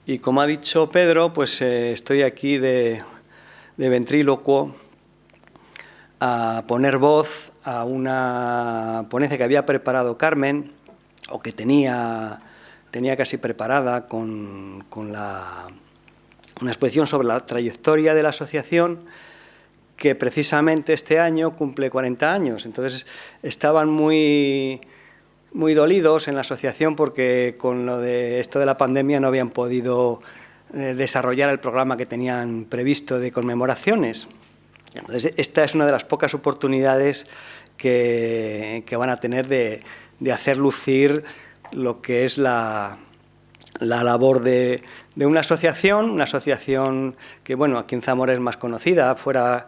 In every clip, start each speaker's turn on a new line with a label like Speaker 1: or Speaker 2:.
Speaker 1: Y como ha dicho Pedro, pues estoy aquí de ventrílocuo a poner voz a una ponencia que había preparado Carmen, o que tenía casi preparada con una exposición sobre la trayectoria de la asociación, que precisamente este año cumple 40 años. Entonces estaban muy dolidos en la asociación porque con lo de esto de la pandemia no habían podido desarrollar el programa que tenían previsto de conmemoraciones. Entonces, esta es una de las pocas oportunidades que van a tener de hacer lucir lo que es la labor de una asociación que, bueno, aquí en Zamora es más conocida, fuera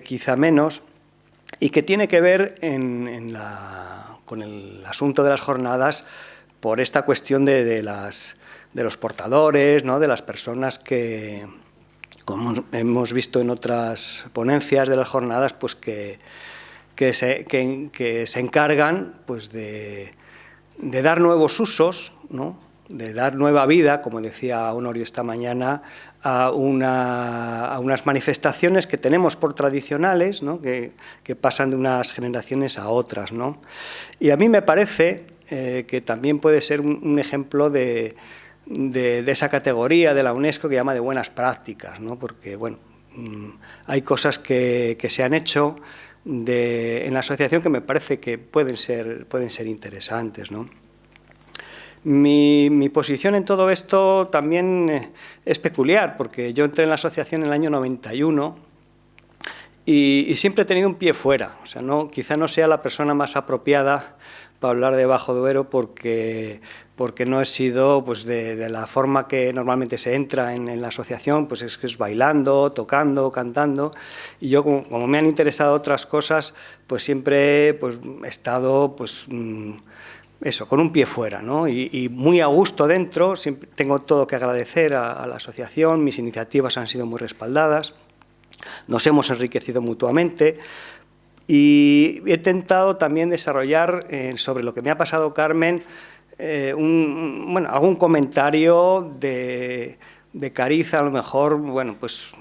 Speaker 1: quizá menos, y que tiene que ver con el asunto de las jornadas por esta cuestión de los portadores, ¿no?, de las personas que, como hemos visto en otras ponencias de las jornadas, pues que se encargan, pues, de dar nuevos usos, ¿no?, de dar nueva vida, como decía Honorio esta mañana, a unas manifestaciones que tenemos por tradicionales, ¿no?, que pasan de unas generaciones a otras, ¿no? Y a mí me parece que también puede ser un ejemplo de esa categoría de la UNESCO que llama de buenas prácticas, ¿no? Porque, bueno, hay cosas que se han hecho en la asociación que me parece que pueden ser interesantes, ¿no? Mi posición en todo esto también es peculiar, porque yo entré en la asociación en el año 91 y siempre he tenido un pie fuera. O sea, quizá no sea la persona más apropiada para hablar de Bajo Duero porque no he sido, pues, de la forma que normalmente se entra en la asociación, pues es bailando, tocando, cantando, y yo, como me han interesado otras cosas, pues siempre, pues, he estado, pues, eso, con un pie fuera, ¿no? Y muy a gusto dentro. Siempre tengo todo que agradecer a la asociación, mis iniciativas han sido muy respaldadas, nos hemos enriquecido mutuamente, y he intentado también desarrollar sobre lo que me ha pasado Carmen algún comentario de cariz, a lo mejor, bueno, pues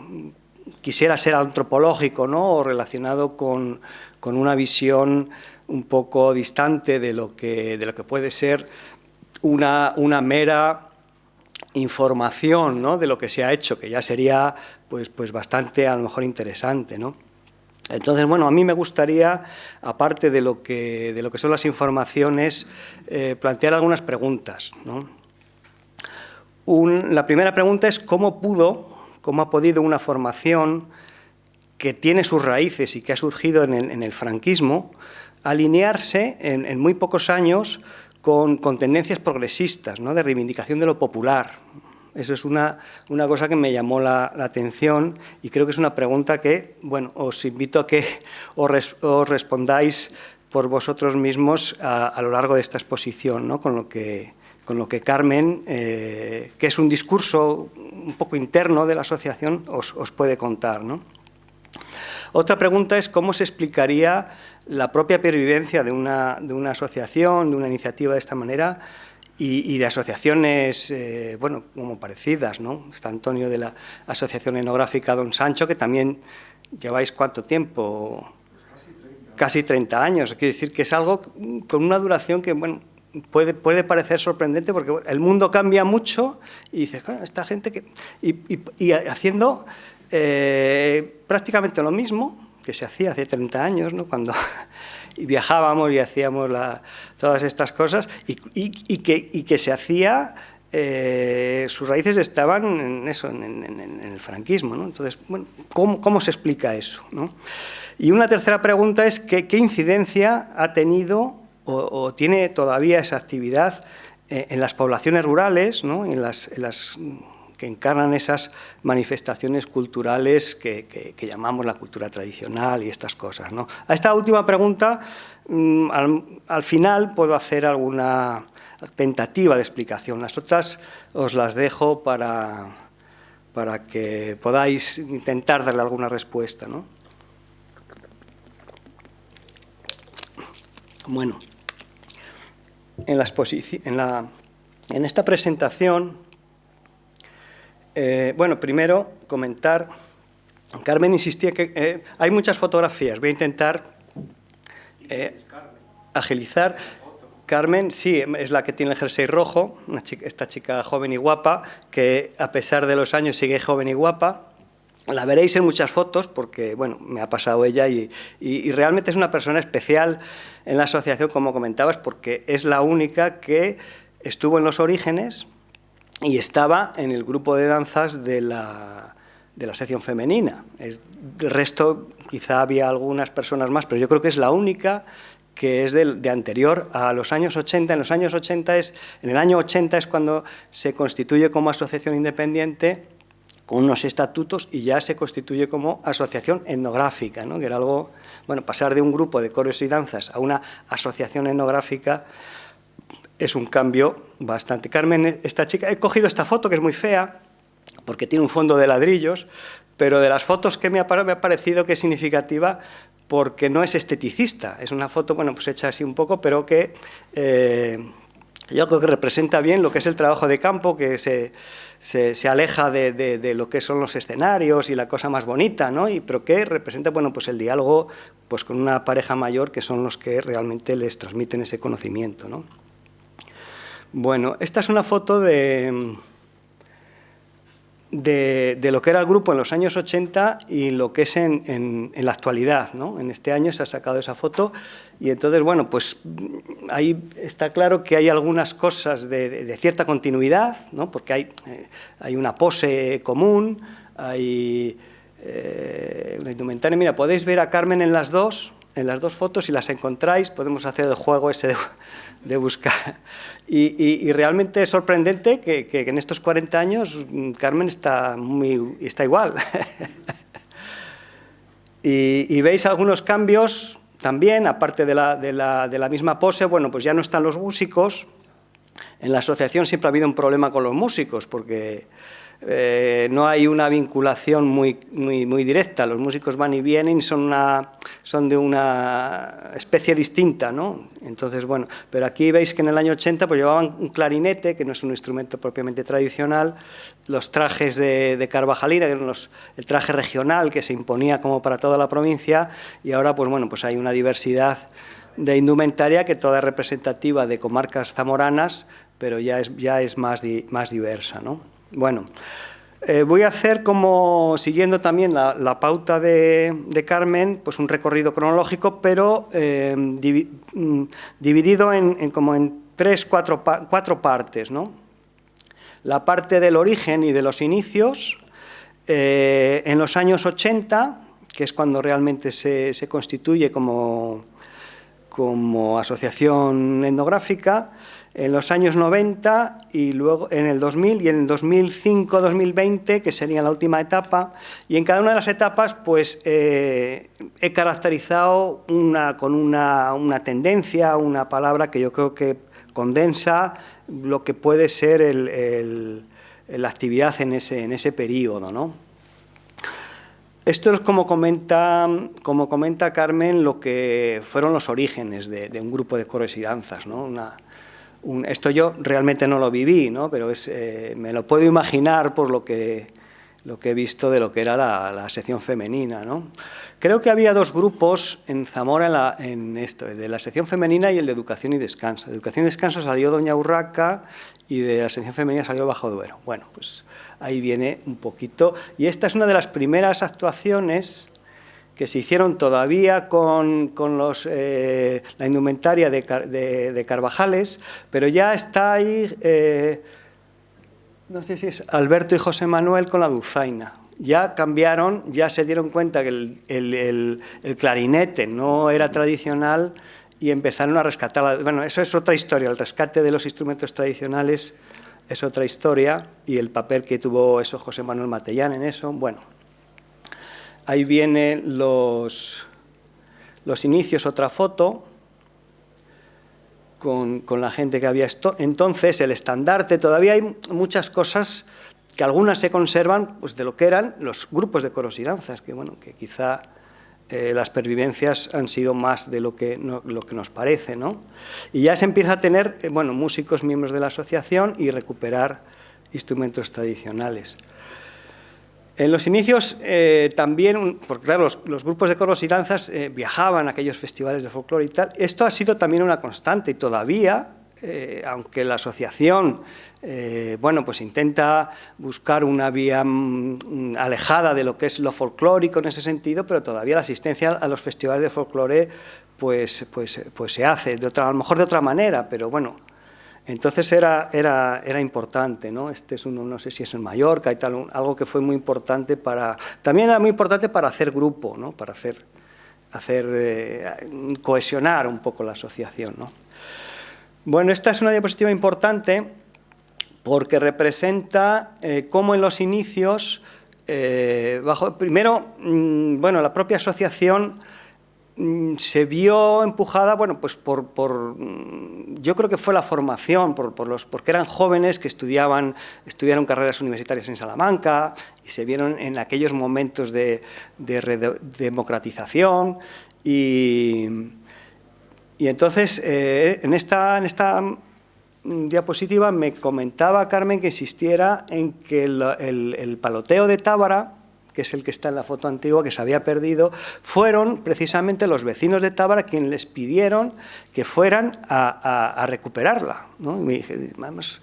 Speaker 1: quisiera ser antropológico, ¿no?, o relacionado con una visión un poco distante de lo que puede ser una mera información, ¿no?, de lo que se ha hecho, que ya sería pues bastante, a lo mejor, interesante, ¿no? Entonces, bueno, a mí me gustaría, aparte de lo que son las informaciones, plantear algunas preguntas, ¿no? La primera pregunta es cómo ha podido una formación que tiene sus raíces y que ha surgido en el franquismo alinearse en muy pocos años con tendencias progresistas, ¿no?, de reivindicación de lo popular. Eso es una cosa que me llamó la atención, y creo que es una pregunta que, bueno, os invito a que os respondáis por vosotros mismos a lo largo de esta exposición, ¿no?, con lo que Carmen, que es un discurso un poco interno de la asociación, os puede contar, ¿no? Otra pregunta es cómo se explicaría la propia pervivencia de una asociación, de una iniciativa de esta manera, y de asociaciones, bueno, como parecidas, ¿no? Está Antonio de la Asociación Etnográfica Don Sancho, que también lleváis ¿cuánto tiempo? Casi 30 años. Quiere decir que es algo con una duración que, bueno, puede parecer sorprendente, porque el mundo cambia mucho y dices, bueno, esta gente que... Y haciendo prácticamente lo mismo que se hacía hace 30 años, ¿no?, cuando y viajábamos y hacíamos todas estas cosas, y que se hacía, sus raíces estaban en eso, en el franquismo, ¿no? Entonces, bueno, ¿cómo se explica eso, ¿no? Y una tercera pregunta es qué incidencia ha tenido o tiene todavía esa actividad en las poblaciones rurales, ¿no?, en las que encarnan esas manifestaciones culturales que llamamos la cultura tradicional y estas cosas, ¿no? A esta última pregunta, al final puedo hacer alguna tentativa de explicación. Las otras os las dejo para que podáis intentar darle alguna respuesta, ¿no? Bueno, en esta presentación Bueno, primero comentar, Carmen insistía que hay muchas fotografías, voy a intentar agilizar. Carmen, sí, es la que tiene el jersey rojo, esta chica joven y guapa, que a pesar de los años sigue joven y guapa. La veréis en muchas fotos porque, bueno, me ha pasado ella y realmente es una persona especial en la asociación, como comentabas, porque es la única que estuvo en los orígenes y estaba en el grupo de danzas de la sección femenina. Del resto, quizá había algunas personas más, pero yo creo que es la única que es de anterior a los años 80. En el año 80 es cuando se constituye como asociación independiente con unos estatutos y ya se constituye como asociación etnográfica, ¿no? Que era algo, bueno, pasar de un grupo de coros y danzas a una asociación etnográfica es un cambio bastante. Carmen, esta chica, he cogido esta foto que es muy fea porque tiene un fondo de ladrillos, pero de las fotos que me ha parecido que es significativa porque no es esteticista, es una foto, bueno, pues hecha así un poco, pero que yo creo que representa bien lo que es el trabajo de campo, que se aleja de lo que son los escenarios y la cosa más bonita, ¿no? Pero que representa, bueno, pues el diálogo pues con una pareja mayor, que son los que realmente les transmiten ese conocimiento, ¿no? Bueno, esta es una foto de lo que era el grupo en los años 80 y lo que es en la actualidad, ¿no? En este año se ha sacado esa foto y entonces, bueno, pues ahí está claro que hay algunas cosas de cierta continuidad, ¿no? Porque hay una pose común, hay una indumentaria. Mira, podéis ver a Carmen en las dos fotos, si las encontráis, podemos hacer el juego ese de buscar. Y realmente es sorprendente que en estos 40 años Carmen está igual. y veis algunos cambios también, aparte de la misma pose. Bueno, pues ya no están los músicos. En la asociación siempre ha habido un problema con los músicos, porque no hay una vinculación muy directa. Los músicos van y vienen, son de una especie distinta, ¿no? Entonces, bueno, pero aquí veis que en el año 80 pues llevaban un clarinete, que no es un instrumento propiamente tradicional, los trajes de Carvajalina, que eran el traje regional que se imponía como para toda la provincia, y ahora pues bueno, pues hay una diversidad de indumentaria que toda es representativa de comarcas zamoranas, pero ya es más diversa, ¿no? Bueno, voy a hacer, como siguiendo también la pauta de Carmen, pues un recorrido cronológico, pero dividido como en cuatro partes, ¿no? La parte del origen y de los inicios, en los años 80, que es cuando realmente se constituye como asociación etnográfica, en los años 90 y luego en el 2000 y en el 2005-2020, que sería la última etapa, y en cada una de las etapas pues he caracterizado con una tendencia, una palabra que yo creo que condensa lo que puede ser la actividad en ese periodo, ¿no? Esto es como comenta Carmen lo que fueron los orígenes de un grupo de coros y danzas, ¿no? Esto yo realmente no lo viví, ¿no? Pero me lo puedo imaginar por lo que he visto de lo que era la sección femenina, ¿no? Creo que había dos grupos en Zamora en esto, de la sección femenina y el de educación y descanso. De educación y descanso salió Doña Urraca y de la sección femenina salió Bajo Duero. Bueno, pues ahí viene un poquito. Y esta es una de las primeras actuaciones que se hicieron todavía con la indumentaria de Carvajales, pero ya está ahí, no sé si es Alberto y José Manuel con la dulzaina. Ya cambiaron, ya se dieron cuenta que el clarinete no era tradicional y empezaron a rescatar. Bueno, eso es otra historia, el rescate de los instrumentos tradicionales es otra historia, y el papel que tuvo eso José Manuel Matellán en eso, bueno. Ahí vienen los inicios, otra foto, con la gente que había entonces, el estandarte. Todavía hay muchas cosas que algunas se conservan pues, de lo que eran los grupos de coros y danzas, que, bueno, que quizá las pervivencias han sido más de lo que nos parece, ¿no? Y ya se empieza a tener bueno, músicos miembros de la asociación y recuperar instrumentos tradicionales. En los inicios también, porque claro, los grupos de coros y danzas viajaban a aquellos festivales de folclore y tal. Esto ha sido también una constante y todavía, aunque la asociación bueno, pues intenta buscar una vía alejada de lo que es lo folclórico en ese sentido, pero todavía la asistencia a los festivales de folclore pues se hace, a lo mejor de otra manera, pero bueno. Entonces era importante, ¿no? Este es uno, no sé si es en Mallorca y tal, algo que fue muy importante también era muy importante para hacer grupo, ¿no? Para cohesionar un poco la asociación, ¿no? Bueno, esta es una diapositiva importante porque representa cómo en los inicios, primero, bueno, la propia asociación se vio empujada, bueno, pues yo creo que fue la formación, porque eran jóvenes que estudiaron carreras universitarias en Salamanca y se vieron en aquellos momentos de democratización y entonces en esta diapositiva me comentaba Carmen que insistiera en que el paloteo de Tábara, que es el que está en la foto antigua, que se había perdido, fueron precisamente los vecinos de Tábara quienes les pidieron que fueran a recuperarla, ¿no? Y además,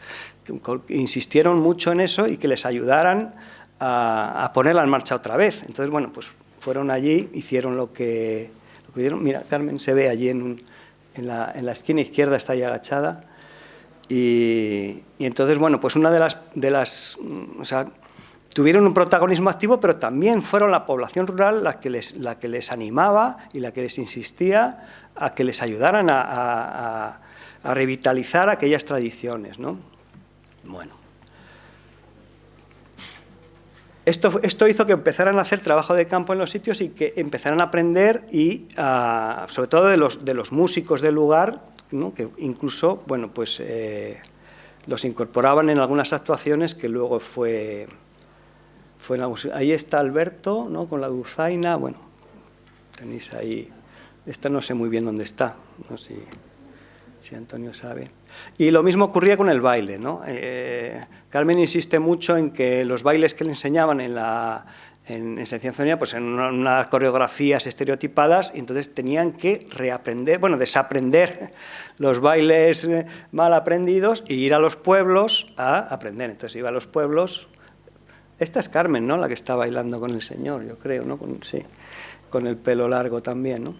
Speaker 1: insistieron mucho en eso y que les ayudaran a ponerla en marcha otra vez. Entonces, bueno, pues fueron allí, hicieron lo que dieron. Mira, Carmen se ve allí en la esquina izquierda, está ahí agachada. Y entonces, bueno, pues una de las o sea, tuvieron un protagonismo activo, pero también fueron la población rural la que les animaba y la que les insistía a que les ayudaran a revitalizar aquellas tradiciones, ¿no? Bueno. Esto hizo que empezaran a hacer trabajo de campo en los sitios y que empezaran a aprender y sobre todo de los músicos del lugar, ¿no? Que incluso, bueno, pues los incorporaban en algunas actuaciones que luego fue en la, ahí está Alberto, ¿no? Con la dulzaina, bueno, tenéis ahí, esta no sé muy bien dónde está, no sé si Antonio sabe. Y lo mismo ocurría con el baile, ¿no? Carmen insiste mucho en que los bailes que le enseñaban en Enseñanza, pues en unas coreografías estereotipadas, y entonces tenían que reaprender, bueno, desaprender los bailes mal aprendidos e ir a los pueblos a aprender. Entonces iba a los pueblos. Esta es Carmen, ¿no? La que está bailando con el señor, yo creo, ¿no? Sí, con el pelo largo también, ¿no?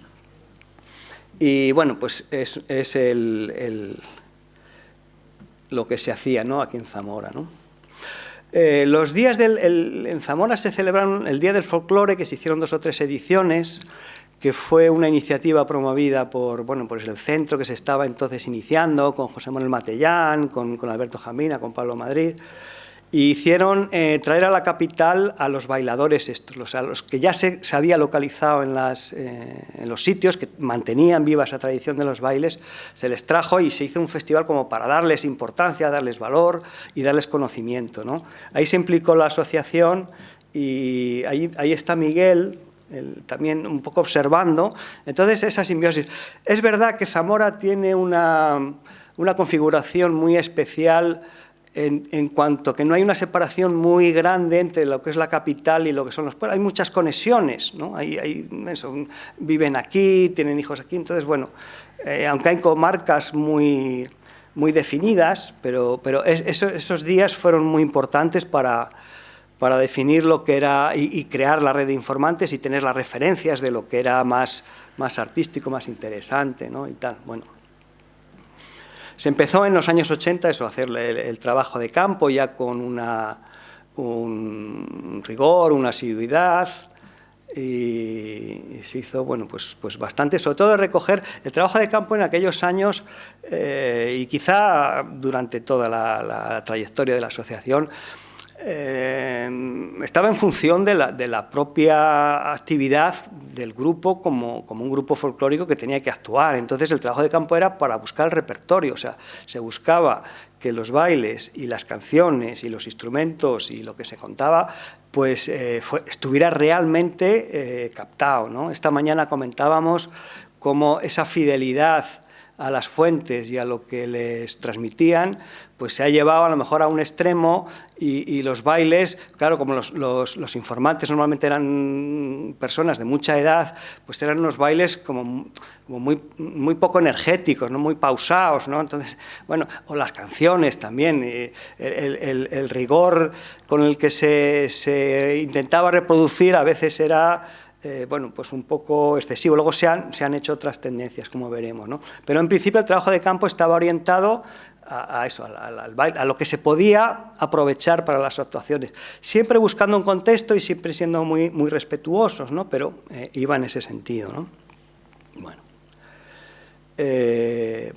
Speaker 1: Y bueno, pues es lo que se hacía, ¿no? Aquí en Zamora, ¿no? Los días en Zamora se celebraron el Día del Folclore, que se hicieron 2 o 3 ediciones, que fue una iniciativa promovida por el centro que se estaba entonces iniciando, con José Manuel Matellán, con Alberto Jamina, con Pablo Madrid, y hicieron traer a la capital a los bailadores estos, a los que ya se había localizado en los sitios, que mantenían viva esa tradición de los bailes, se les trajo y se hizo un festival como para darles importancia, darles valor y darles conocimiento, ¿no? Ahí se implicó la asociación y ahí está Miguel, también un poco observando. Entonces, esa simbiosis. Es verdad que Zamora tiene una configuración muy especial en cuanto que no hay una separación muy grande entre lo que es la capital y lo que son los pueblos. Hay muchas conexiones, ¿no? Viven aquí, tienen hijos aquí, entonces, bueno, aunque hay comarcas muy definidas, pero esos días fueron muy importantes para definir lo que era y crear la red de informantes y tener las referencias de lo que era más artístico, más interesante, ¿no? Y tal, bueno. Se empezó en los años 80 a hacer el trabajo de campo ya con un rigor, una asiduidad, y se hizo, bueno, pues bastante, sobre todo de recoger el trabajo de campo en aquellos años y quizá durante toda la trayectoria de la asociación. Estaba en función de la propia actividad del grupo como un grupo folclórico que tenía que actuar. Entonces el trabajo de campo era para buscar el repertorio, o sea, se buscaba que los bailes y las canciones y los instrumentos y lo que se contaba pues estuviera realmente captado, ¿no? Esta mañana comentábamos cómo esa fidelidad a las fuentes y a lo que les transmitían, pues se ha llevado a lo mejor a un extremo y los bailes, claro, como los informantes normalmente eran personas de mucha edad, pues eran unos bailes como muy poco energéticos, ¿no? Muy pausados, ¿no? Entonces, bueno, o las canciones también, el rigor con el que se intentaba reproducir a veces era bueno, pues un poco excesivo. Luego se han hecho otras tendencias, como veremos, ¿no? Pero en principio el trabajo de campo estaba orientado a eso, al baile, a lo que se podía aprovechar para las actuaciones, siempre buscando un contexto y siempre siendo muy respetuosos, ¿no? Pero iba en ese sentido, ¿no? Bueno.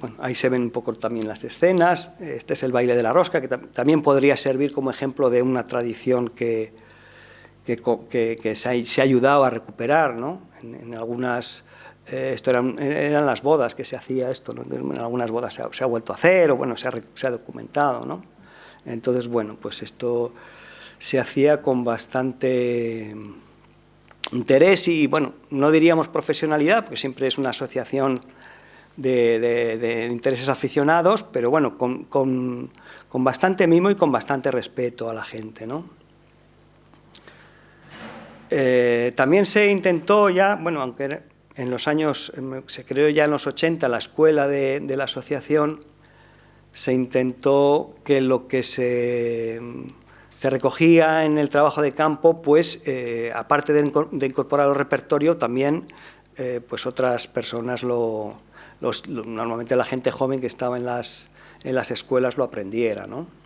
Speaker 1: Bueno, ahí se ven un poco también las escenas. Este es el baile de la rosca, que también podría servir como ejemplo de una tradición que se ha ayudado a recuperar, ¿no? En algunas, esto eran las bodas que se hacía esto, ¿no? En algunas bodas se ha vuelto a hacer, o bueno, se ha documentado, ¿no? Entonces, bueno, pues esto se hacía con bastante interés y, bueno, no diríamos profesionalidad, porque siempre es una asociación de intereses aficionados, pero bueno, con bastante mimo y con bastante respeto a la gente, ¿no? También se intentó ya, bueno, aunque en los años, se creó ya en los 80 la escuela de la asociación, se intentó que lo que se recogía en el trabajo de campo, pues aparte de incorporar al repertorio, también pues otras personas normalmente la gente joven que estaba en las escuelas lo aprendiera, ¿no?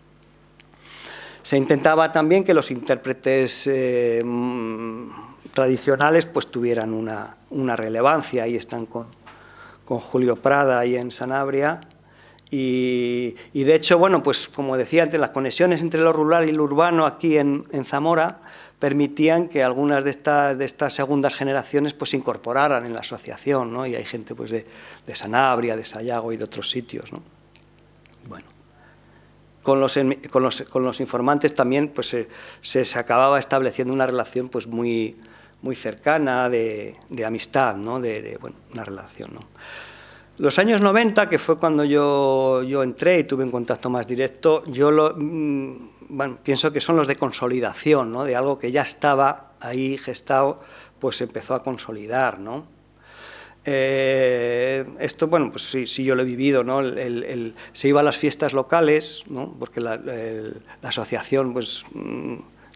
Speaker 1: Se intentaba también que los intérpretes tradicionales pues tuvieran una relevancia. Ahí están con Julio Prada ahí en Sanabria. Y de hecho, bueno, pues como decía antes, las conexiones entre lo rural y lo urbano aquí en Zamora permitían que algunas de estas segundas generaciones pues se incorporaran en la asociación, ¿no? Y hay gente pues de Sanabria, de Sayago y de otros sitios, ¿no? Bueno. Con los informantes también pues, se acababa estableciendo una relación pues, muy cercana de amistad, ¿no? Bueno, una relación, ¿no? Los años 90, que fue cuando yo entré y tuve un contacto más directo, bueno, pienso que son los de consolidación, ¿no? De algo que ya estaba ahí gestado, pues se empezó a consolidar, ¿no? Esto, bueno, pues sí, yo lo he vivido, ¿no? Se iba a las fiestas locales, ¿no? Porque la asociación pues,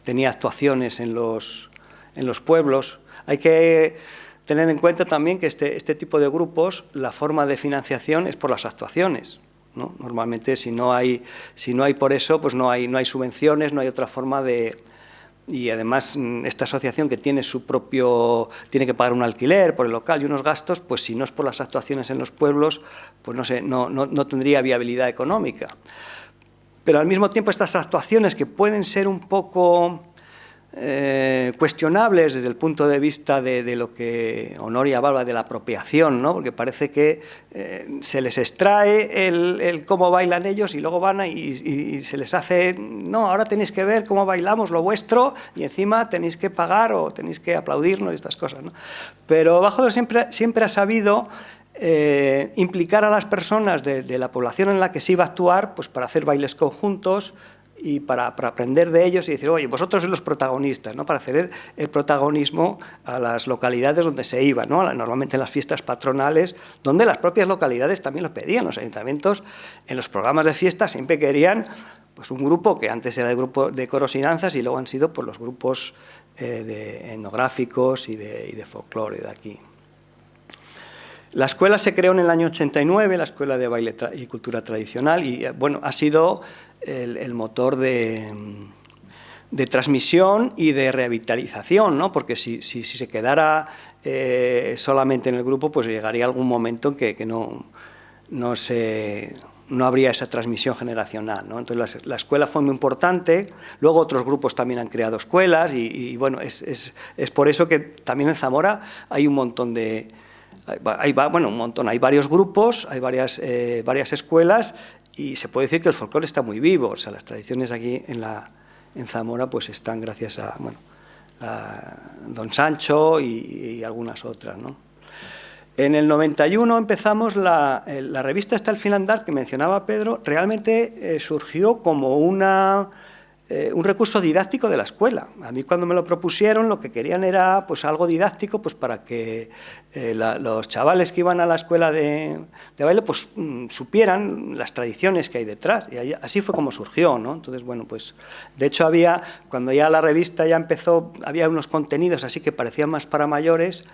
Speaker 1: tenía actuaciones en los pueblos. Hay que tener en cuenta también que este tipo de grupos, la forma de financiación es por las actuaciones, ¿no? Normalmente si no hay por eso, pues no hay subvenciones, no hay otra forma de... Y además esta asociación que tiene tiene que pagar un alquiler por el local y unos gastos, pues si no es por las actuaciones en los pueblos, pues no sé, no tendría viabilidad económica. Pero al mismo tiempo estas actuaciones que pueden ser un poco cuestionables desde el punto de vista de lo que Honoria hablaba de la apropiación, ¿no? Porque parece que se les extrae el cómo bailan ellos y luego van y se les hace, no, ahora tenéis que ver cómo bailamos lo vuestro y encima tenéis que pagar o tenéis que aplaudirnos y estas cosas, ¿no? Pero Bajodo siempre ha sabido implicar a las personas de la población en la que se iba a actuar, pues para hacer bailes conjuntos y para aprender de ellos y decir, oye, vosotros sois los protagonistas, ¿no? Para hacer el protagonismo a las localidades donde se iba, ¿no? Normalmente en las fiestas patronales, donde las propias localidades también lo pedían. Los ayuntamientos en los programas de fiesta siempre querían pues, un grupo que antes era el grupo de coros y danzas y luego han sido por los grupos de etnográficos y de folclore de aquí. La escuela se creó en el año 89, la Escuela de Baile y Cultura Tradicional, y bueno, ha sido el motor de transmisión y de revitalización, ¿no? Porque si se quedara solamente en el grupo, pues llegaría algún momento en que no habría esa transmisión generacional, ¿no? Entonces la escuela fue muy importante, luego otros grupos también han creado escuelas y bueno, es por eso que también en Zamora hay un montón de... hay varios grupos, hay varias escuelas y se puede decir que el folclore está muy vivo, o sea, las tradiciones aquí en Zamora pues están gracias a, bueno, a Don Sancho y algunas otras, ¿no? En el 91 empezamos la revista esta, El Finlandar, que mencionaba Pedro, realmente surgió como un recurso didáctico de la escuela. A mí cuando me lo propusieron lo que querían era pues, algo didáctico pues, para que los chavales que iban a la escuela de baile pues, supieran las tradiciones que hay detrás. Y así fue como surgió, ¿no? Entonces, bueno, pues de hecho cuando ya la revista ya empezó, había unos contenidos así que parecían más para mayores.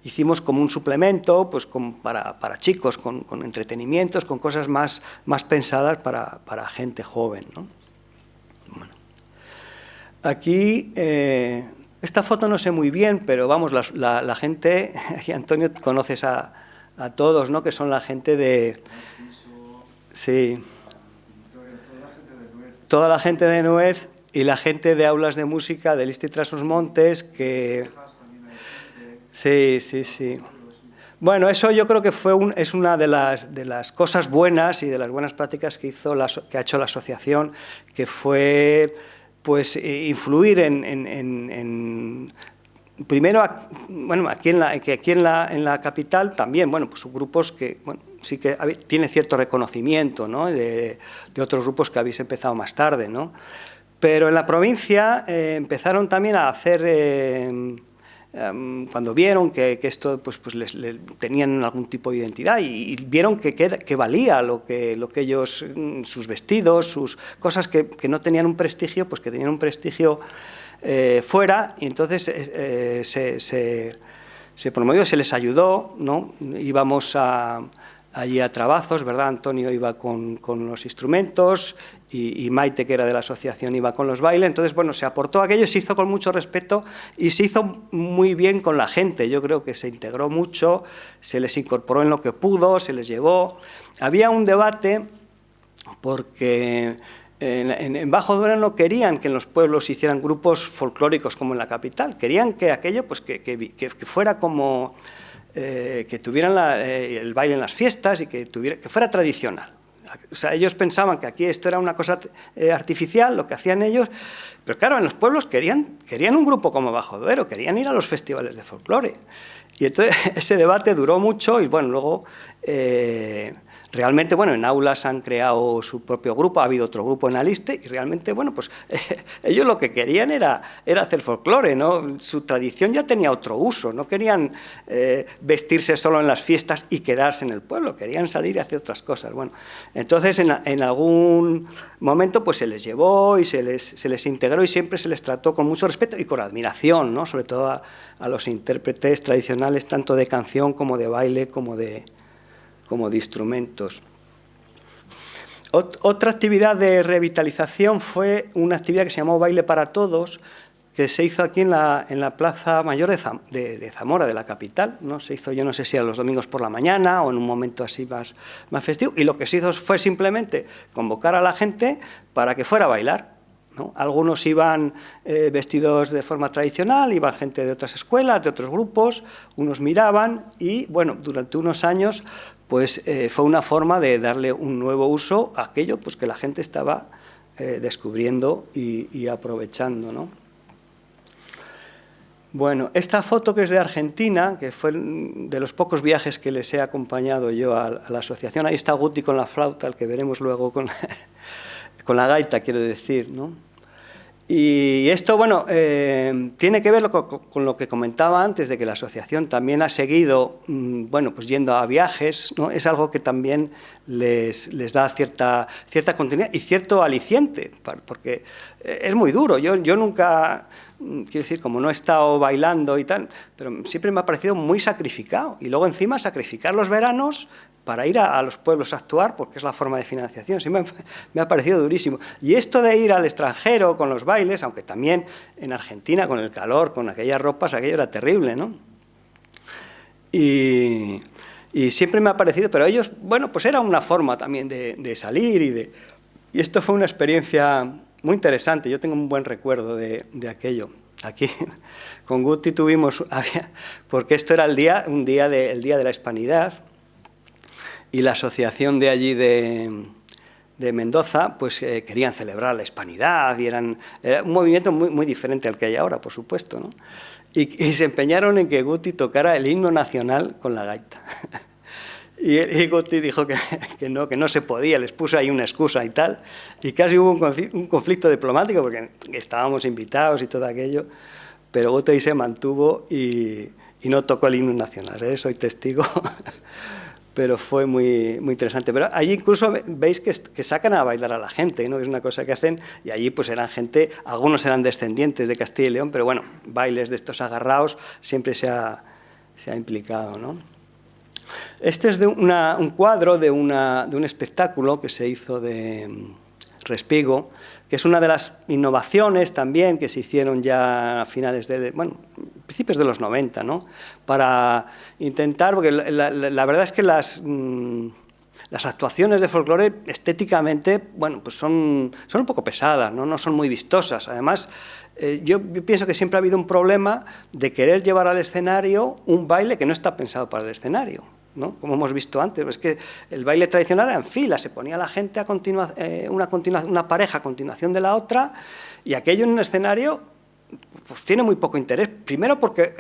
Speaker 1: Hicimos como un suplemento pues, para chicos, con entretenimientos, con cosas más pensadas para gente joven, ¿no? Bueno. Aquí, esta foto no sé muy bien, pero vamos, la gente, aquí Antonio, conoces a todos, ¿no? Que son la gente de... Sí. Toda la gente de Nuez y la gente de aulas de música del Instituto Trás-os-Montes, que... Sí. Bueno, eso yo creo que es una de las cosas buenas y de las buenas prácticas que ha hecho la asociación, que fue pues influir primero, bueno, aquí en la capital también, bueno, pues grupos que bueno, sí que tiene cierto reconocimiento, ¿no? de otros grupos que habéis empezado más tarde, ¿no? Pero en la provincia empezaron también a hacer cuando vieron que esto pues les tenían algún tipo de identidad y vieron que valía lo que ellos, sus vestidos, sus cosas que no tenían un prestigio, pues que tenían un prestigio fuera, y entonces se promovió, se les ayudó, ¿no? Íbamos allí a trabajos, ¿verdad? Antonio iba con los instrumentos y Maite, que era de la asociación, iba con los bailes. Entonces, bueno, se aportó aquello, se hizo con mucho respeto y se hizo muy bien con la gente. Yo creo que se integró mucho, se les incorporó en lo que pudo, se les llevó. Había un debate porque en Bajo Duero no querían que en los pueblos hicieran grupos folclóricos como en la capital. Querían que aquello pues, que fuera como... que tuvieran el baile en las fiestas y que fuera tradicional. O sea, ellos pensaban que aquí esto era una cosa artificial, lo que hacían ellos, pero claro, en los pueblos querían un grupo como Bajo Duero, querían ir a los festivales de folclore. Y entonces ese debate duró mucho y bueno, luego realmente, bueno, en aulas han creado su propio grupo, ha habido otro grupo en Aliste y realmente, bueno, pues ellos lo que querían era hacer folclore, ¿no? Su tradición ya tenía otro uso, no querían vestirse solo en las fiestas y quedarse en el pueblo, querían salir y hacer otras cosas. Bueno, entonces en algún momento pues se les llevó y se les integró y siempre se les trató con mucho respeto y con admiración, ¿no? Sobre todo a los intérpretes tradicionales, tanto de canción como de baile, como de instrumentos. Otra actividad de revitalización fue una actividad que se llamó Baile para Todos, que se hizo aquí en la Plaza Mayor de Zamora, de la capital, ¿no? Se hizo, yo no sé si a los domingos por la mañana o en un momento así más festivo, y lo que se hizo fue simplemente convocar a la gente para que fuera a bailar, ¿no? Algunos iban vestidos de forma tradicional, iban gente de otras escuelas, de otros grupos, unos miraban y, bueno, durante unos años pues fue una forma de darle un nuevo uso a aquello pues, que la gente estaba descubriendo y aprovechando, ¿no? Bueno, esta foto que es de Argentina, que fue de los pocos viajes que les he acompañado yo a la asociación, ahí está Guti con la flauta, el que veremos luego con la gaita, quiero decir, ¿no? Y esto, bueno, tiene que ver con lo que comentaba antes, de que la asociación también ha seguido, bueno, pues yendo a viajes, ¿no? Es algo que también les da cierta continuidad y cierto aliciente, porque es muy duro. Yo nunca, quiero decir, como no he estado bailando y tal, pero siempre me ha parecido muy sacrificado. Y luego encima sacrificar los veranos para ir a los pueblos a actuar, porque es la forma de financiación, sí me ha parecido durísimo. Y esto de ir al extranjero con los bailes, aunque también en Argentina, con el calor, con aquellas ropas, aquello era terrible, ¿no? Y siempre me ha parecido, pero ellos, bueno, pues era una forma también de salir y esto fue una experiencia muy interesante. Yo tengo un buen recuerdo de aquello. Aquí con Guti tuvimos, porque esto era el día de la Hispanidad, y la asociación de allí de de Mendoza, pues querían celebrar la hispanidad y era un movimiento muy diferente al que hay ahora, por supuesto, ¿no? Y se empeñaron en que Guti tocara el himno nacional con la gaita. Y Guti dijo que no se podía, les puso ahí una excusa y tal, y casi hubo un conflicto diplomático porque estábamos invitados y todo aquello, pero Guti ahí se mantuvo y no tocó el himno nacional, ¿eh? Soy testigo. Pero fue muy interesante. Pero allí incluso veis que sacan a bailar a la gente, ¿no? Es una cosa que hacen, y allí pues eran gente, algunos eran descendientes de Castilla y León, pero bueno, bailes de estos agarraos siempre se ha implicado, ¿no? Este es de un cuadro de un espectáculo que se hizo de Respigo, que es una de las innovaciones también que se hicieron ya a finales principios de los 90, ¿no? Para intentar, porque la verdad es que las actuaciones de folclore estéticamente, bueno, pues son un poco pesadas, ¿no? No son muy vistosas. Además, yo pienso que siempre ha habido un problema de querer llevar al escenario un baile que no está pensado para el escenario, ¿no? Como hemos visto antes, es que el baile tradicional era en fila, se ponía la gente una pareja a continuación de la otra, y aquello en un escenario pues tiene muy poco interés. Primero porque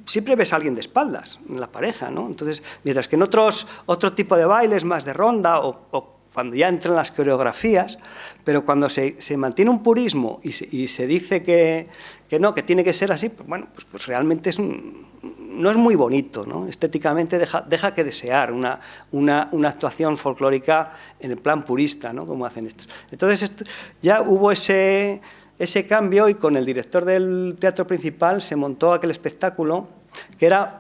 Speaker 1: siempre ves a alguien de espaldas en la pareja, ¿no? Entonces, mientras que en otro tipo de bailes, más de ronda o cuando ya entran las coreografías, pero cuando se mantiene un purismo y se dice que tiene que ser así, pues bueno, pues realmente no es muy bonito, ¿no? Estéticamente deja que desear una actuación folclórica en el plan purista, ¿no? Como hacen estos. Entonces ya hubo ese cambio, y con el director del teatro principal se montó aquel espectáculo que era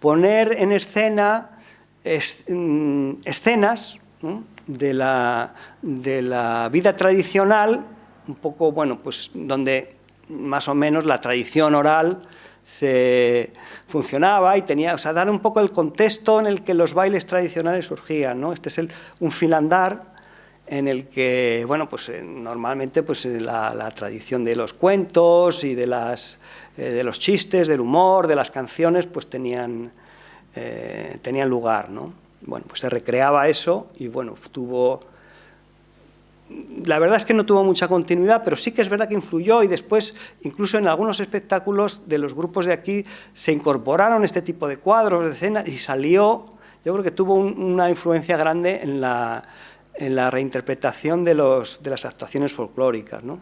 Speaker 1: poner en escena escenas, ¿no? de la vida tradicional, un poco, bueno, pues donde más o menos la tradición oral se funcionaba y tenía, o sea, dar un poco el contexto en el que los bailes tradicionales surgían, ¿no? Este es un filandar en el que, bueno, pues normalmente pues la tradición de los cuentos y de los chistes, del humor, de las canciones, pues tenían lugar, ¿no? Bueno, pues se recreaba eso y, bueno, la verdad es que no tuvo mucha continuidad, pero sí que es verdad que influyó, y después, incluso en algunos espectáculos de los grupos de aquí, se incorporaron este tipo de cuadros, de escenas, y salió, yo creo que tuvo una influencia grande en la reinterpretación de las actuaciones folclóricas, ¿no?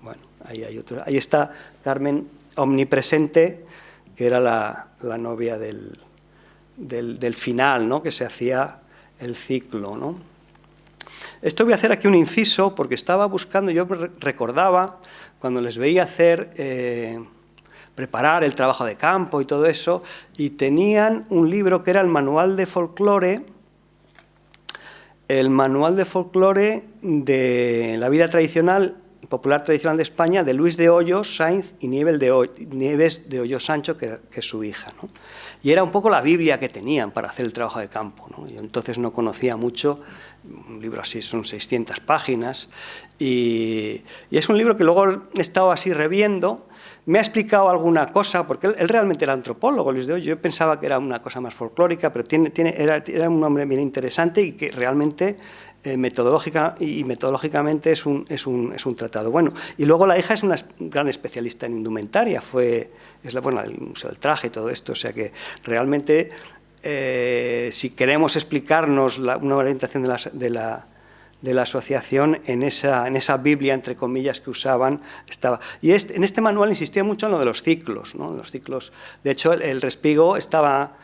Speaker 1: Bueno, ahí está Carmen omnipresente, que era la novia del final, ¿no? Que se hacía el ciclo, ¿no? Esto voy a hacer aquí un inciso porque estaba buscando, yo recordaba cuando les veía preparar el trabajo de campo y todo eso, y tenían un libro que era el Manual de Folclore, de la vida tradicional, popular tradicional de España, de Luis de Hoyos Sainz y Nieves de Hoyos Sancho, que es su hija, ¿no? Y era un poco la Biblia que tenían para hacer el trabajo de campo, ¿no? Yo entonces no conocía mucho, un libro así, son 600 páginas, y es un libro que luego he estado así reviendo. Me ha explicado alguna cosa, porque él realmente era antropólogo, Luis de Hoyos. Yo pensaba que era una cosa más folclórica, pero era un hombre bien interesante y que realmente metodológicamente es un tratado bueno. Y luego la hija es una gran especialista en indumentaria, es la del Museo del Traje y todo esto, o sea que realmente si queremos explicarnos una orientación de la asociación, en esa Biblia, entre comillas, que usaban, estaba. Y en este manual insistía mucho en lo de los ciclos, ¿no? Los ciclos. De hecho, el Respigo estaba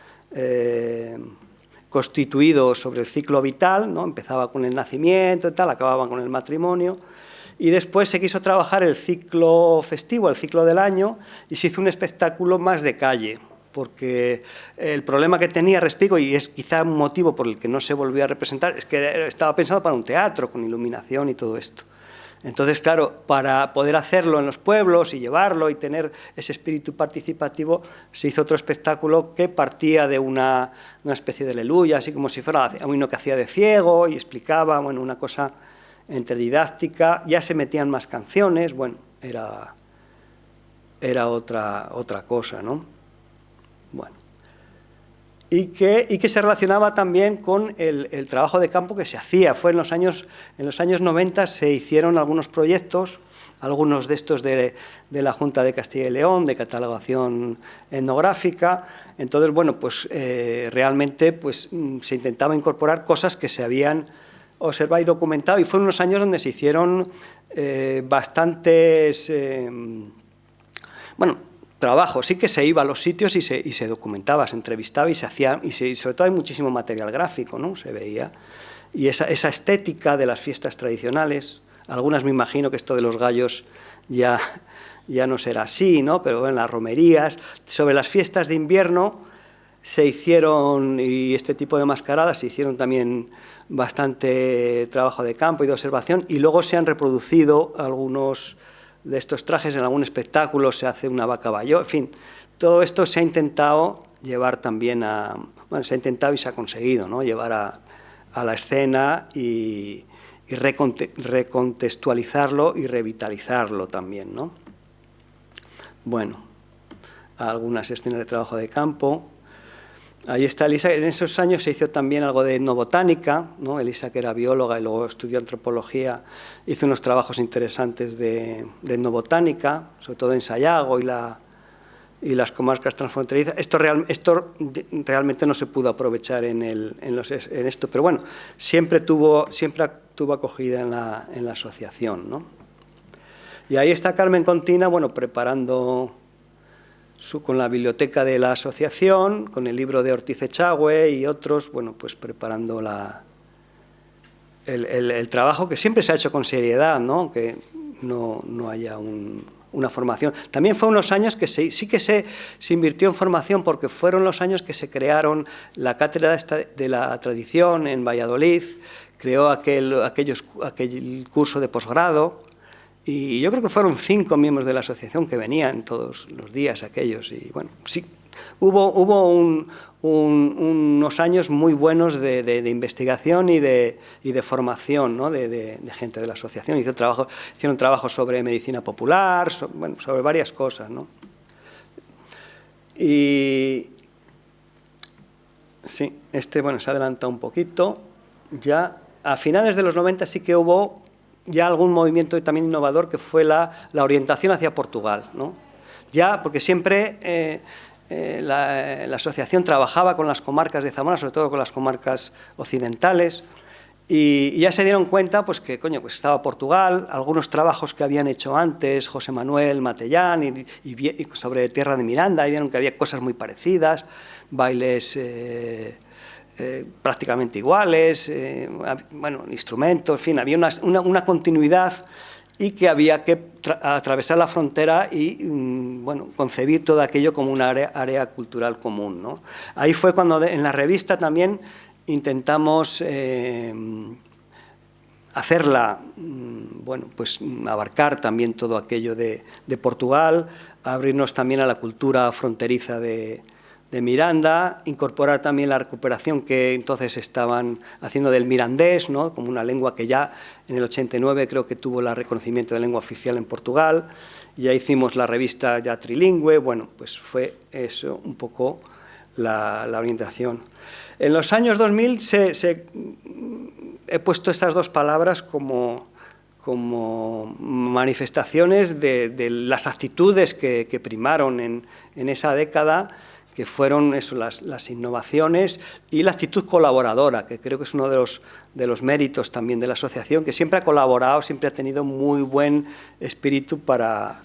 Speaker 1: constituido sobre el ciclo vital, ¿no? Empezaba con el nacimiento y tal, acababa con el matrimonio, y después se quiso trabajar el ciclo festivo, el ciclo del año, y se hizo un espectáculo más de calle, porque el problema que tenía Respigo, y es quizá un motivo por el que no se volvió a representar, es que estaba pensado para un teatro, con iluminación y todo esto. Entonces, claro, para poder hacerlo en los pueblos y llevarlo y tener ese espíritu participativo, se hizo otro espectáculo que partía de una especie de aleluya, así como si fuera uno que hacía de ciego y explicaba, bueno, una cosa entre didáctica. Ya se metían más canciones, bueno, era otra cosa, ¿no? Bueno. y que se relacionaba también con el trabajo de campo que se hacía. Fue en los años 90 se hicieron algunos proyectos, algunos de estos de la Junta de Castilla y León, de catalogación etnográfica. Entonces, bueno, pues realmente pues, se intentaba incorporar cosas que se habían observado y documentado, y fueron unos años donde se hicieron bastantes trabajos. Sí que se iba a los sitios y se documentaba, se entrevistaba y se hacía, y sobre todo hay muchísimo material gráfico, ¿no? Se veía. Y esa estética de las fiestas tradicionales, algunas me imagino que esto de los gallos ya no será así, ¿no? Pero en las romerías, sobre las fiestas de invierno se hicieron, y este tipo de mascaradas se hicieron también bastante trabajo de campo y de observación, y luego se han reproducido algunos de estos trajes en algún espectáculo, se hace una vaca bayó, en fin, todo esto se ha intentado llevar también se ha intentado y se ha conseguido, ¿no? Llevar a la escena y recontextualizarlo y revitalizarlo también, ¿no? Bueno, algunas escenas de trabajo de campo. Ahí está Elisa. En esos años se hizo también algo de etnobotánica, ¿no? Elisa, que era bióloga y luego estudió antropología, hizo unos trabajos interesantes de etnobotánica, sobre todo en Sayago y las comarcas transfronterizas. Esto realmente no se pudo aprovechar en esto, pero bueno, siempre tuvo acogida en la asociación, ¿no? Y ahí está Carmen Contina, bueno, preparando con la biblioteca de la asociación, con el libro de Ortiz Echagüe y otros, bueno, pues preparando el trabajo que siempre se ha hecho con seriedad, ¿no? Que no haya una formación. También fue unos años que sí que se invirtió en formación, porque fueron los años que se crearon la cátedra de la tradición en Valladolid, creó aquel curso de posgrado, y yo creo que fueron 5 miembros de la asociación que venían todos los días aquellos, y bueno, sí, hubo unos años muy buenos de investigación y de formación, ¿no? de gente de la asociación. Hicieron trabajo sobre medicina popular, sobre varias cosas, ¿no? Y sí, se adelanta un poquito. Ya a finales de los 90 sí que hubo ya algún movimiento también innovador, que fue la orientación hacia Portugal, ¿no? Ya, porque siempre la asociación trabajaba con las comarcas de Zamora, sobre todo con las comarcas occidentales, y ya se dieron cuenta pues que pues estaba Portugal, algunos trabajos que habían hecho antes José Manuel Matellán y sobre Tierra de Miranda, y vieron que había cosas muy parecidas, bailes prácticamente iguales, instrumentos, en fin, había una continuidad, y que había que atravesar la frontera y concebir todo aquello como una área cultural común, ¿no? Ahí fue cuando en la revista también intentamos hacerla, abarcar también todo aquello de Portugal, abrirnos también a la cultura fronteriza de Miranda, incorporar también la recuperación que entonces estaban haciendo del mirandés, ¿no? Como una lengua que ya en el 89 creo que tuvo el reconocimiento de lengua oficial en Portugal. Ya hicimos la revista ya trilingüe. Bueno, pues fue eso un poco la orientación. En los años 2000 he puesto estas dos palabras como manifestaciones de las actitudes que primaron en esa década, que fueron eso, las innovaciones y la actitud colaboradora, que creo que es uno de los méritos también de la asociación, que siempre ha colaborado, siempre ha tenido muy buen espíritu para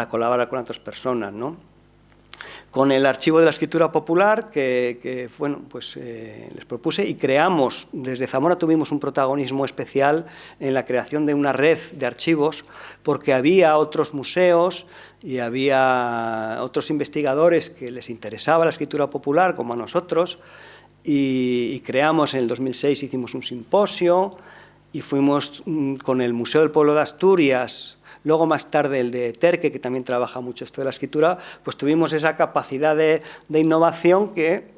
Speaker 1: colaborar con otras personas, ¿no? Con el Archivo de la Escritura Popular, que les propuse, y creamos, desde Zamora tuvimos un protagonismo especial en la creación de una red de archivos, porque había otros museos y había otros investigadores que les interesaba la escritura popular, como a nosotros, y creamos en el 2006, hicimos un simposio, y fuimos con el Museo del Pueblo de Asturias. Luego, más tarde, el de Terque, que también trabaja mucho esto de la escritura, pues tuvimos esa capacidad de innovación que,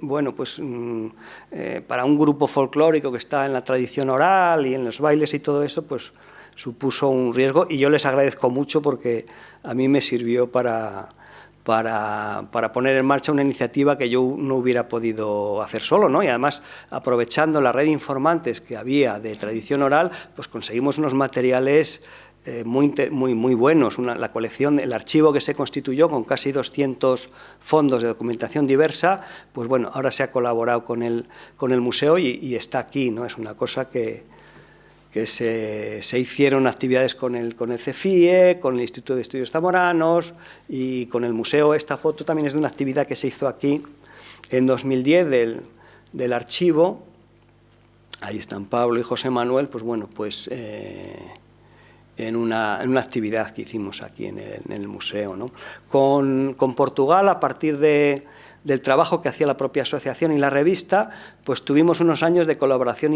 Speaker 1: para un grupo folclórico que está en la tradición oral y en los bailes y todo eso, pues supuso un riesgo, y yo les agradezco mucho porque a mí me sirvió para para poner en marcha una iniciativa que yo no hubiera podido hacer solo, ¿no? Y además, aprovechando la red de informantes que había de tradición oral, pues conseguimos unos materiales muy buenos. La colección, el archivo que se constituyó con casi 200 fondos de documentación diversa, pues bueno, ahora se ha colaborado con el museo y está aquí, ¿no? Es una cosa que se hicieron actividades con el CEFIE, con el Instituto de Estudios Zamoranos y con el museo. Esta foto también es de una actividad que se hizo aquí en 2010 del archivo. Ahí están Pablo y José Manuel, pues bueno, pues en una actividad que hicimos aquí en el museo, ¿no? Con Portugal, a partir del trabajo que hacía la propia asociación y la revista, pues tuvimos unos años de colaboración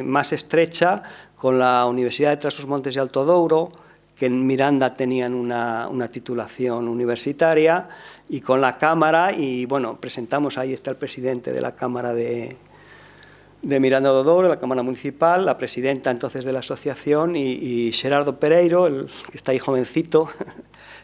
Speaker 1: más estrecha con la Universidad de Trás-os-Montes y Alto Douro, que en Miranda tenían una titulación universitaria, y con la Cámara, y bueno, presentamos, ahí está el presidente de la Cámara de Miranda do Douro, la Cámara Municipal, la presidenta entonces de la asociación y Xerardo Pereiro, que está ahí jovencito,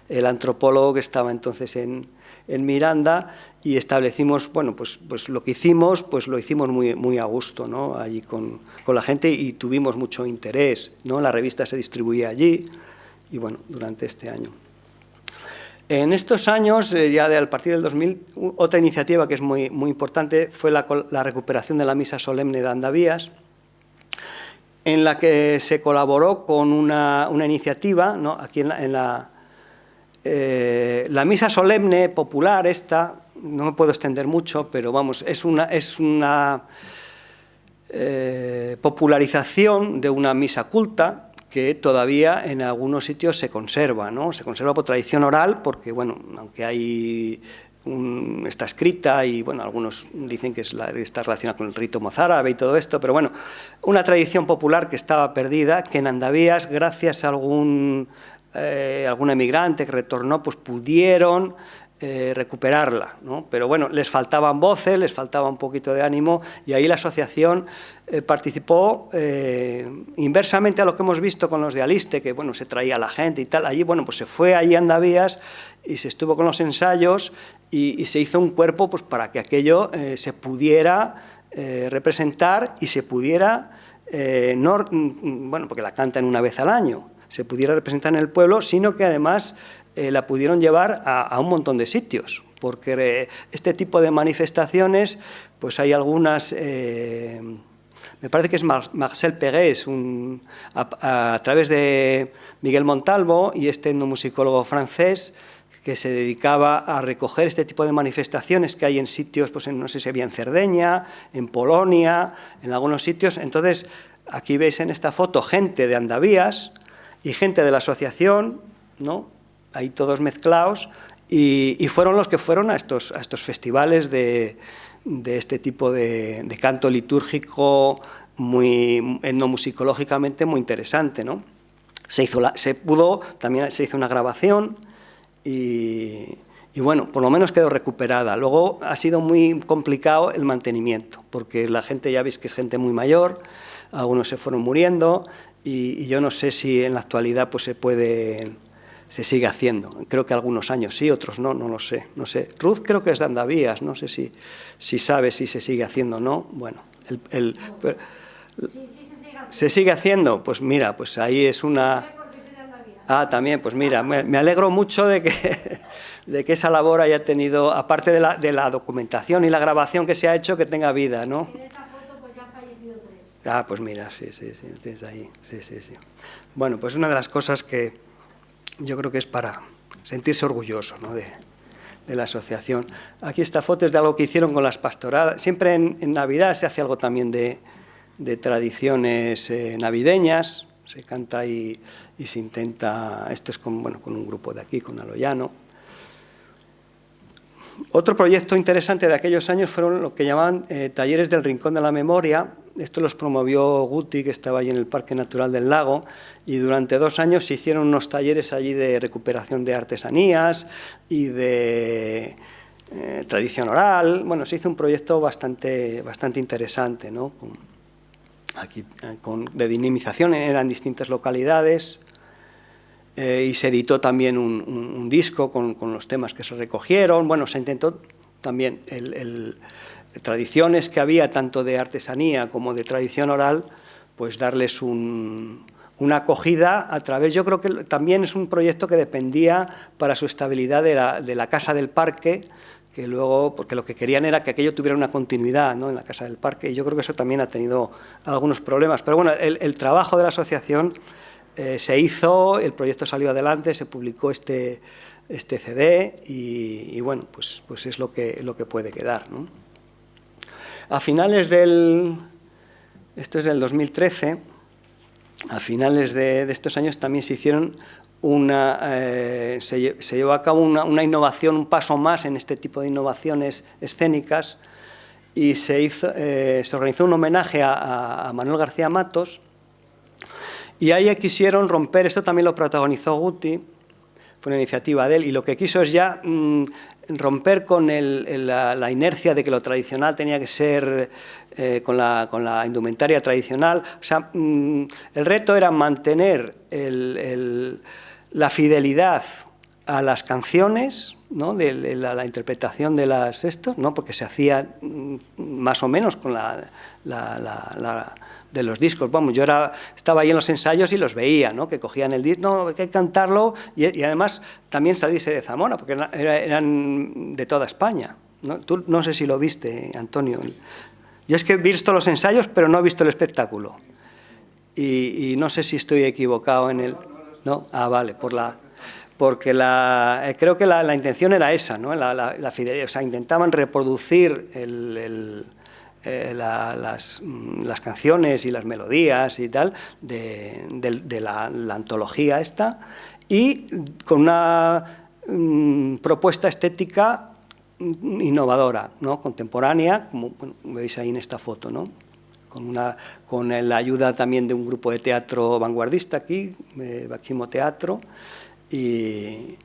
Speaker 1: el antropólogo que estaba entonces en Miranda, y establecimos, bueno, pues lo que hicimos, pues lo hicimos muy a gusto, ¿no? Allí con la gente, y tuvimos mucho interés, ¿no? La revista se distribuía allí, y bueno, durante este año. En estos años, ya a partir del 2000, otra iniciativa que es muy importante fue la recuperación de la misa solemne de Andavías, en la que se colaboró con una iniciativa, ¿no? Aquí en la misa solemne popular esta, no me puedo extender mucho, pero vamos, es una popularización de una misa culta que todavía en algunos sitios se conserva, ¿no? Se conserva por tradición oral, porque, bueno, aunque está escrita y, bueno, algunos dicen que está relacionada con el rito mozárabe y todo esto, pero, bueno, una tradición popular que estaba perdida, que en Andavías, gracias a algún emigrante que retornó, pues pudieron recuperarla, ¿no? Pero bueno, les faltaban voces, les faltaba un poquito de ánimo, y ahí la asociación participó inversamente a lo que hemos visto con los de Aliste, que bueno, se traía a la gente y tal. Allí, bueno, pues se fue allí a Andavías y se estuvo con los ensayos y se hizo un cuerpo, pues para que aquello se pudiera representar y se pudiera, bueno, porque la cantan una vez al año, se pudiera representar en el pueblo, sino que además la pudieron llevar a un montón de sitios, porque este tipo de manifestaciones, pues hay algunas, me parece que es Marcel Péguès, a través de Miguel Montalvo y este etnomusicólogo francés, que se dedicaba a recoger este tipo de manifestaciones que hay en sitios, pues no sé si había en Cerdeña, en Polonia, en algunos sitios. Entonces, aquí veis en esta foto gente de Andavías y gente de la asociación, ¿no? Ahí todos mezclados, y fueron los que fueron a estos festivales de este tipo de canto litúrgico etnomusicológicamente muy interesante, ¿no? También se hizo una grabación y bueno, por lo menos quedó recuperada. Luego ha sido muy complicado el mantenimiento, porque la gente, ya veis que es gente muy mayor, algunos se fueron muriendo, y yo no sé si en la actualidad pues se sigue haciendo. Creo que algunos años sí, otros no lo sé. No sé. Ruth creo que es de Andavías, no sé si sabe si se sigue haciendo o no. Bueno, ¿se sigue haciendo? Pues mira, pues ahí es una... Ah, también, pues mira, me alegro mucho de que esa labor haya tenido, aparte de la documentación y la grabación que se ha hecho, que tenga vida, ¿no?
Speaker 2: En esa foto pues ya han fallecido 3.
Speaker 1: Ah, pues mira, sí, tienes ahí, sí. Bueno, pues una de las cosas que yo creo que es para sentirse orgulloso, ¿no? de la asociación. Aquí esta foto es de algo que hicieron con las pastorales. Siempre en Navidad se hace algo también de tradiciones navideñas, se canta y se intenta, esto es con un grupo de aquí, con Aloyano. Otro proyecto interesante de aquellos años fueron lo que llamaban talleres del Rincón de la Memoria. Esto los promovió Guti, que estaba allí en el Parque Natural del Lago, y durante 2 años se hicieron unos talleres allí de recuperación de artesanías y de tradición oral. Bueno, se hizo un proyecto bastante interesante, ¿no? De dinamización, eran distintas localidades. y se editó también un disco con los temas que se recogieron. Bueno, se intentó también tradiciones que había tanto de artesanía como de tradición oral, pues darles una acogida a través. Yo creo que también es un proyecto que dependía para su estabilidad de la Casa del Parque, que luego, porque lo que querían era que aquello tuviera una continuidad, ¿no?, en la Casa del Parque, y yo creo que eso también ha tenido algunos problemas. Pero bueno, el trabajo de la asociación se hizo, el proyecto salió adelante, se publicó este CD y bueno, pues es lo que puede quedar, ¿no? A finales esto es del 2013, a finales de estos años también se hicieron se llevó a cabo una innovación, un paso más en este tipo de innovaciones escénicas, y se organizó un homenaje a Manuel García Matos, y ahí quisieron romper, esto también lo protagonizó Guti, fue una iniciativa de él, y lo que quiso es ya romper con la inercia de que lo tradicional tenía que ser con la indumentaria tradicional. O sea, el reto era mantener la fidelidad a las canciones, ¿no?, de la interpretación de ¿no?, porque se hacía más o menos con de los discos. Vamos, yo estaba ahí en los ensayos y los veía, ¿no?, que cogían el disco, no, hay que cantarlo, y además también salirse de Zamora, porque eran de toda España, ¿no? Tú no sé si lo viste, Antonio. Yo es que he visto los ensayos, pero no he visto el espectáculo. Y no sé si estoy equivocado en el... ¿No? Ah, vale, porque creo que la intención era esa, ¿no?, la fidelidad. O sea, intentaban reproducir las canciones y las melodías y tal de la antología esta, y con una propuesta estética innovadora, ¿no?, contemporánea, como veis ahí en esta foto, ¿no?, con la ayuda también de un grupo de teatro vanguardista aquí, Baquimo Teatro, y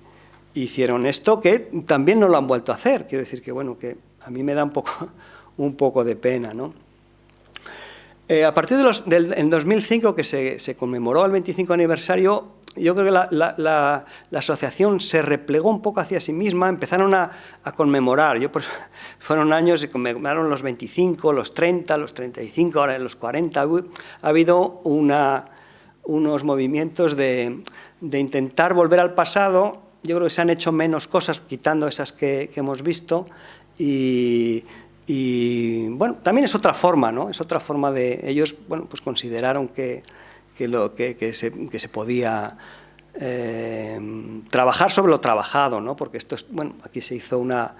Speaker 1: hicieron esto, que también no lo han vuelto a hacer. Quiero decir que, bueno, que a mí me da un poco de pena, ¿no? A partir del 2005, que se conmemoró el 25 aniversario, yo creo que la asociación se replegó un poco hacia sí misma, empezaron a conmemorar. Fueron años, se conmemoraron los 25, los 30, los 35, ahora los 40. Ha habido unos movimientos de intentar volver al pasado. Yo creo que se han hecho menos cosas, quitando esas que hemos visto, y bueno, también es otra forma, ¿no? Es otra forma de... Ellos, bueno, pues consideraron que se podía trabajar sobre lo trabajado, ¿no? Porque esto es, bueno, aquí se hizo una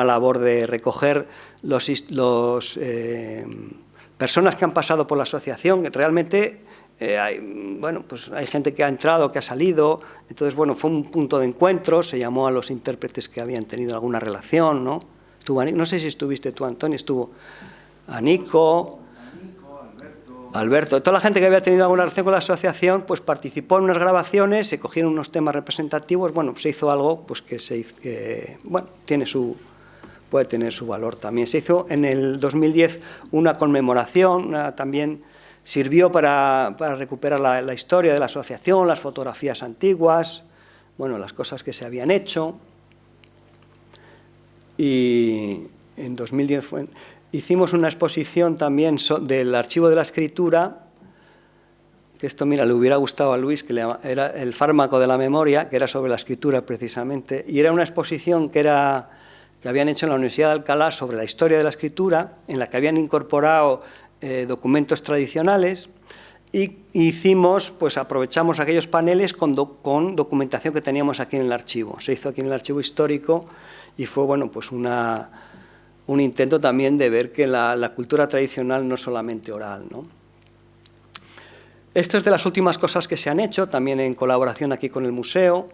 Speaker 1: labor de recoger personas que han pasado por la asociación, que realmente bueno, pues hay gente que ha entrado, que ha salido. Entonces, bueno, fue un punto de encuentro, se llamó a los intérpretes que habían tenido alguna relación, ¿no? No sé si estuviste tú, Antonio, estuvo Anico, Alberto, toda la gente que había tenido alguna relación con la asociación, pues participó en unas grabaciones, se cogieron unos temas representativos. Bueno, se hizo algo pues bueno, puede tener su valor también. Se hizo en el 2010 una conmemoración, también sirvió para recuperar la historia de la asociación, las fotografías antiguas, bueno, las cosas que se habían hecho. Y en 2010 hicimos una exposición también del Archivo de la Escritura, que esto, mira, le hubiera gustado a Luis, que era el fármaco de la memoria, que era sobre la escritura precisamente, y era una exposición que habían hecho en la Universidad de Alcalá sobre la historia de la escritura, en la que habían incorporado documentos tradicionales, y hicimos, pues aprovechamos aquellos paneles con documentación que teníamos aquí en el archivo. Se hizo aquí en el archivo histórico y fue, bueno, pues un intento también de ver que la cultura tradicional no es solamente oral, ¿no? Esto es de las últimas cosas que se han hecho, también en colaboración aquí con el museo.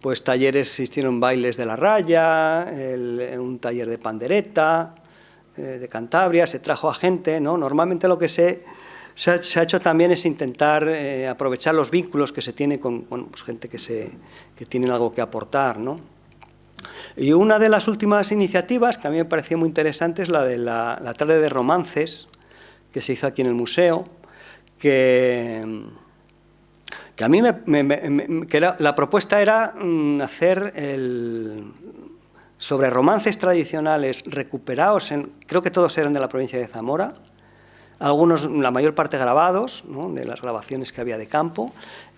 Speaker 1: Pues talleres, se hicieron bailes de la raya, un taller de pandereta, de Cantabria, se trajo a gente, ¿no? Normalmente lo que se ha hecho también es intentar aprovechar los vínculos que se tiene con, bueno, pues gente que tienen algo que aportar, ¿no? Y una de las últimas iniciativas que a mí me pareció muy interesante es la de la tarde de romances, que se hizo aquí en el museo, que que a mí que la propuesta era hacer sobre romances tradicionales recuperados, creo que todos eran de la provincia de Zamora, algunos, la mayor parte grabados, ¿no?, de las grabaciones que había de campo,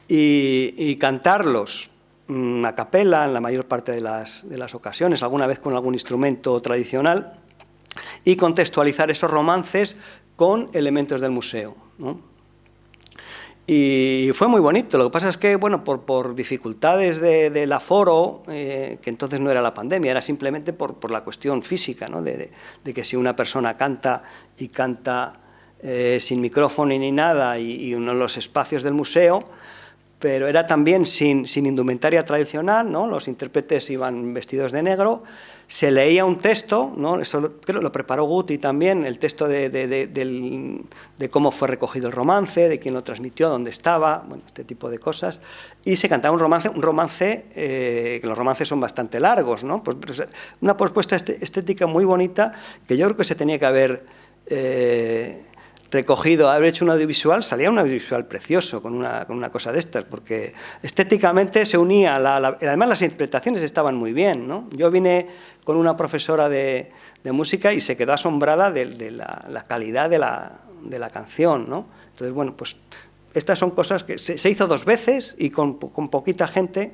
Speaker 1: y cantarlos a capela en la mayor parte de las ocasiones, alguna vez con algún instrumento tradicional, y contextualizar esos romances con elementos del museo, ¿no? Y fue muy bonito. Lo que pasa es que, bueno, por dificultades del aforo, que entonces no era la pandemia, era simplemente por la cuestión física, ¿no?, de que si una persona canta y canta sin micrófono ni nada y uno de los espacios del museo, pero era también sin indumentaria tradicional, ¿no? Los intérpretes iban vestidos de negro, se leía un texto, ¿no? Eso creo lo preparó Guti también, el texto de cómo fue recogido el romance, de quién lo transmitió, dónde estaba, bueno, este tipo de cosas, y se cantaba un romance que los romances son bastante largos, ¿no? Pues, una propuesta estética muy bonita que yo creo que se tenía que haber recogido, haber hecho un audiovisual, salía un audiovisual precioso con una cosa de estas, porque estéticamente se unía, además las interpretaciones estaban muy bien, ¿no? Yo vine con una profesora de música y se quedó asombrada de la calidad de la canción, ¿no? Entonces, bueno, pues estas son cosas que se hizo 2 veces y con poquita gente,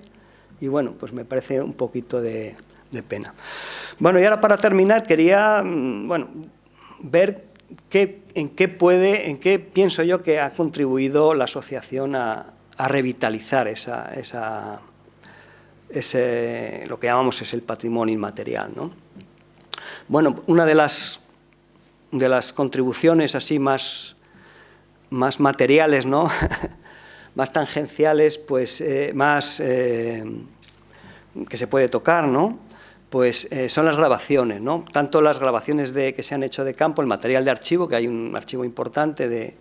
Speaker 1: y bueno, pues me parece un poquito de pena. Bueno, y ahora para terminar quería, bueno, ver en qué pienso yo que ha contribuido la asociación a revitalizar lo que llamamos es el patrimonio inmaterial, ¿no? Bueno, una de las contribuciones así más materiales, ¿no? más tangenciales, pues más que se puede tocar, ¿no? Pues son las grabaciones, ¿no? Tanto las grabaciones que se han hecho de campo, el material de archivo, que hay un archivo importante de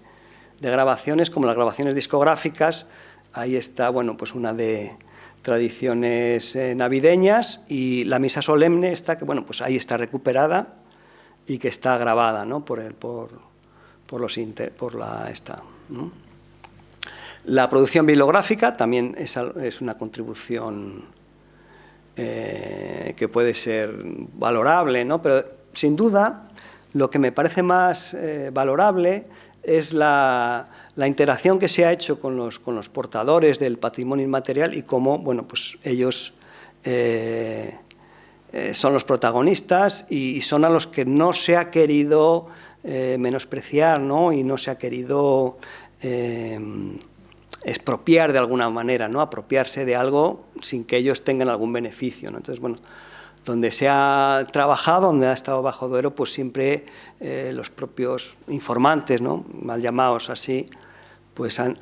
Speaker 1: grabaciones, como las grabaciones discográficas. Ahí está, bueno, pues una de tradiciones navideñas, y la misa solemne está, que bueno, pues ahí está recuperada y que está grabada, ¿no? ¿no? La producción bibliográfica también es una contribución que puede ser valorable, ¿no? Pero sin duda lo que me parece más valorable es la interacción que se ha hecho con los portadores del patrimonio inmaterial y cómo, bueno, pues ellos son los protagonistas y son a los que no se ha querido menospreciar, ¿no? Y no se ha querido expropiar de alguna manera, ¿no? Apropiarse de algo sin que ellos tengan algún beneficio, ¿no? Entonces, bueno, donde se ha trabajado, donde ha estado Bajo Duero, pues siempre los propios informantes, ¿no?, mal llamados así, pues han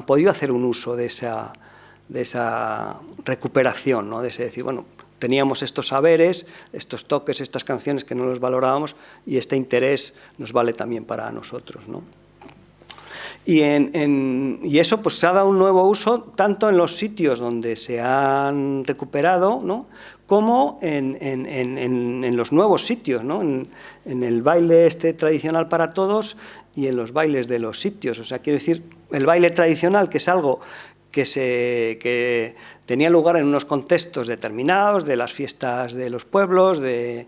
Speaker 1: podido hacer un uso de esa recuperación, ¿no? De ese decir, bueno, teníamos estos saberes, estos toques, estas canciones que no los valorábamos, y este interés nos vale también para nosotros, ¿no? Y eso pues se ha dado un nuevo uso tanto en los sitios donde se han recuperado, ¿no?, como en los nuevos sitios, ¿no?, en el baile tradicional para todos y en los bailes de los sitios. O sea, quiero decir, el baile tradicional, que es algo que tenía lugar en unos contextos determinados, de las fiestas de los pueblos, de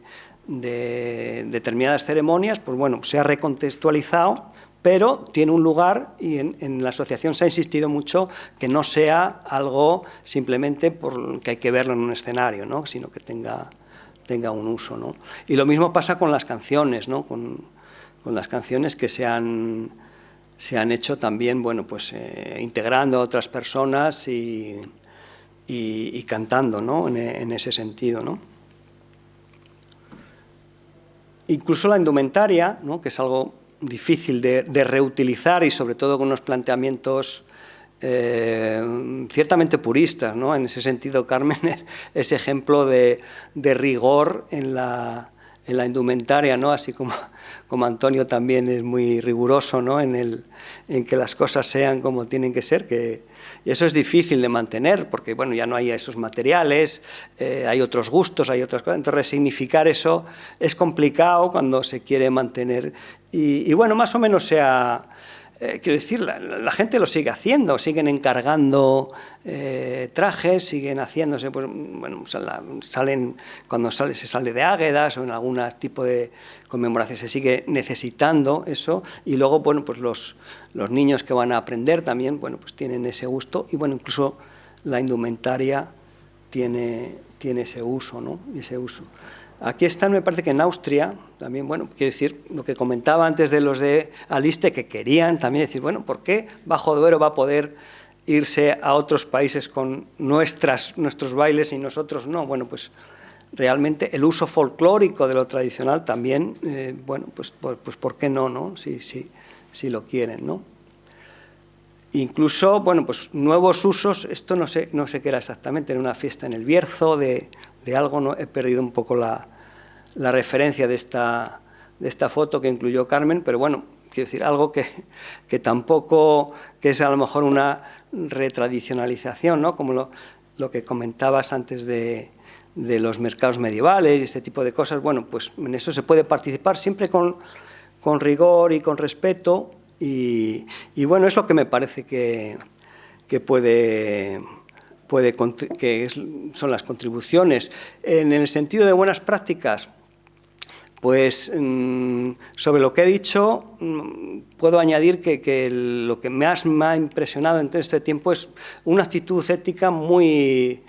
Speaker 1: determinadas ceremonias, pues bueno, se ha recontextualizado, pero tiene un lugar, y en la asociación se ha insistido mucho que no sea algo simplemente porque hay que verlo en un escenario, ¿no?, sino que tenga un uso, ¿no? Y lo mismo pasa con las canciones, ¿no?, con las canciones que se han hecho también, bueno, pues integrando a otras personas y cantando, ¿no?, en ese sentido, ¿no? Incluso la indumentaria, ¿no?, que es algo difícil de reutilizar y sobre todo con unos planteamientos ciertamente puristas, ¿no? En ese sentido, Carmen es ejemplo de rigor en la indumentaria, ¿no? Así como Antonio también es muy riguroso, ¿no?, en que las cosas sean como tienen que ser, y eso es difícil de mantener porque, bueno, ya no hay esos materiales, hay otros gustos, hay otras cosas, entonces resignificar eso es complicado cuando se quiere mantener, y bueno, más o menos se ha quiero decir, la gente lo sigue haciendo, siguen encargando trajes, siguen haciéndose, pues, bueno, salen, cuando se sale de Águedas o en algún tipo de conmemoración se sigue necesitando eso, y luego, bueno, pues los niños que van a aprender también, bueno, pues tienen ese gusto, y bueno, incluso la indumentaria tiene ese uso, ¿no? Ese uso. Aquí están, me parece que en Austria, también, bueno, quiero decir, lo que comentaba antes de los de Aliste, que querían también decir, bueno, ¿por qué Bajo Duero va a poder irse a otros países con nuestros bailes y nosotros no? Bueno, pues realmente el uso folclórico de lo tradicional también, bueno, pues ¿por qué no, no? Si lo quieren, ¿no? Incluso, bueno, pues nuevos usos, esto no sé qué era exactamente, en una fiesta en el Bierzo, de algo, ¿no? He perdido un poco la referencia de esta foto que incluyó Carmen, pero bueno, quiero decir, algo que tampoco, que es a lo mejor una retradicionalización, ¿no? Como lo que comentabas antes de los mercados medievales y este tipo de cosas. Bueno, pues en eso se puede participar siempre con rigor y con respeto, y bueno, es lo que me parece que son las contribuciones. En el sentido de buenas prácticas, pues sobre lo que he dicho, puedo añadir que lo que más me ha impresionado en todo este tiempo es una actitud ética muy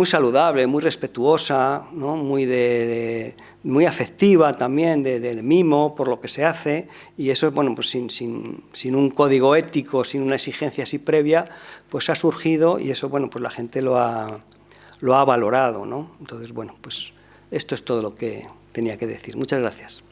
Speaker 1: saludable, muy respetuosa, ¿no? Muy afectiva también, de mimo por lo que se hace, y eso, bueno, pues sin un código ético, sin una exigencia así previa, pues ha surgido, y eso, bueno, pues la gente lo ha valorado, ¿no? Entonces, bueno, pues esto es todo lo que tenía que decir. Muchas gracias.